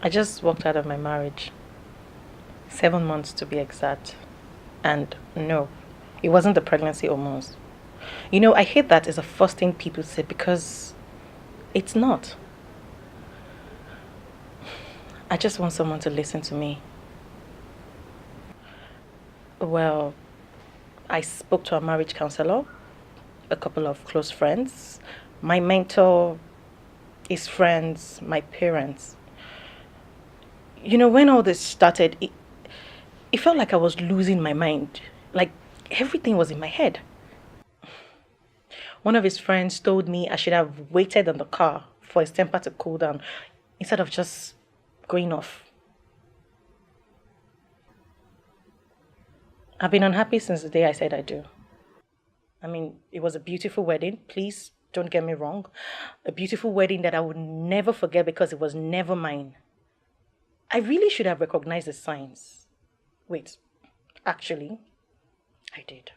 I just walked out of my marriage. 7 months to be exact. And no, it wasn't the pregnancy hormones. I hate that is the first thing people say because it's not. I just want someone to listen to me. Well, I spoke to a marriage counselor, a couple of close friends, my mentor, his friends, my parents. When all this started, it felt like I was losing my mind. Like everything was in my head. One of his friends told me I should have waited in the car for his temper to cool down instead of just going off. I've been unhappy since the day I said I do. I mean, it was a beautiful wedding. Please don't get me wrong. A beautiful wedding that I would never forget because it was never mine. I really should have recognized the signs. Wait, actually, I did.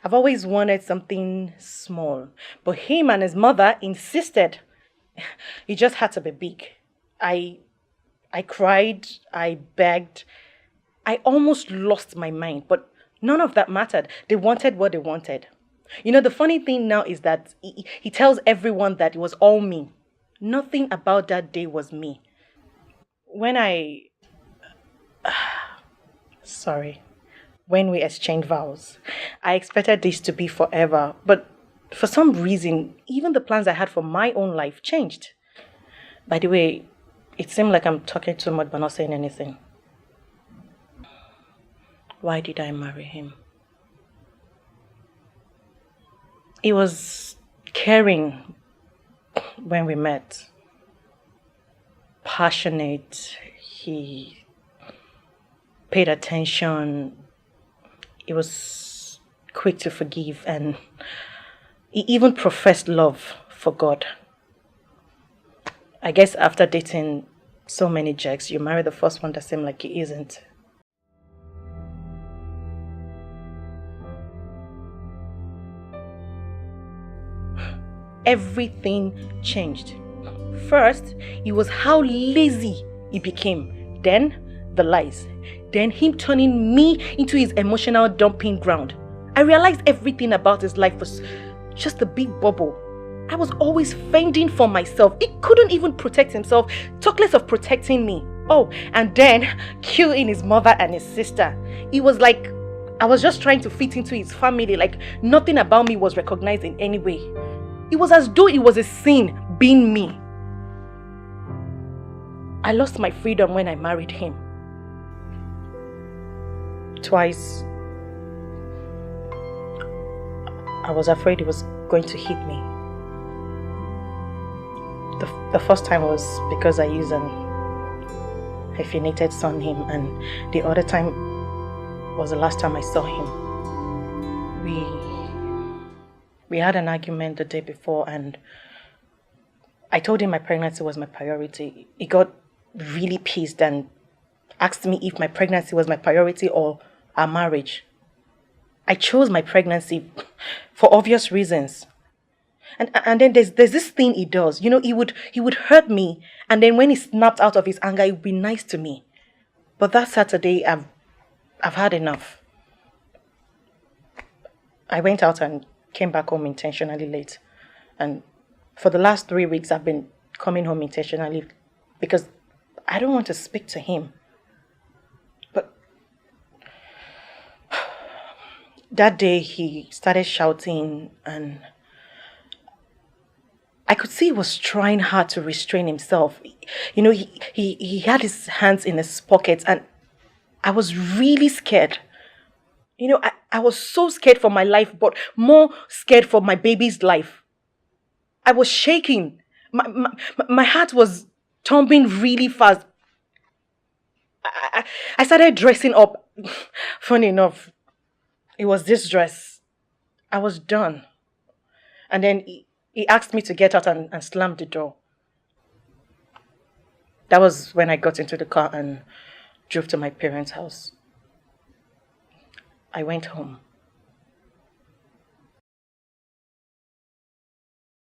I've always wanted something small, but him and his mother insisted it just had to be big. I I cried, I begged, I almost lost my mind, but none of that mattered. They wanted what they wanted. The funny thing now is that he tells everyone that it was all me. Nothing about that day was me. When I, sorry, when we exchanged vows, I expected this to be forever, but for some reason, even the plans I had for my own life changed. By the way, it seemed like I'm talking too much but not saying anything. Why did I marry him? He was caring when we met, passionate, he paid attention, he was quick to forgive, and he even professed love for God. I guess after dating so many jerks, you marry the first one that seemed like he isn't. Everything changed. First, it was how lazy he became. Then, the lies. Then, him turning me into his emotional dumping ground. I realized everything about his life was just a big bubble. I was always fending for myself. He couldn't even protect himself, talk less of protecting me. Oh, and then killing his mother and his sister. It was like I was just trying to fit into his family, like nothing about me was recognized in any way. It was as though it was a sin being me. I lost my freedom when I married him. Twice, I was afraid he was going to hit me. The first time was because I used an hyphenated on him, and the other time was the last time I saw him. We had an argument the day before, and I told him my pregnancy was my priority. He got really pissed and asked me if my pregnancy was my priority or our marriage. I chose my pregnancy for obvious reasons. And then there's this thing he does. He would hurt me, and then when he snapped out of his anger, he would be nice to me. But that Saturday, I've had enough. I went out and came back home intentionally late. And for the last 3 weeks, I've been coming home intentionally because I don't want to speak to him. But that day, he started shouting, and I could see he was trying hard to restrain himself. He had his hands in his pockets, and I was really scared. I was so scared for my life, but more scared for my baby's life. I was shaking. My heart was thumping really fast. I started dressing up. Funny enough, it was this dress. I was done. And then he asked me to get out and slammed the door. That was when I got into the car and drove to my parents' house. I went home.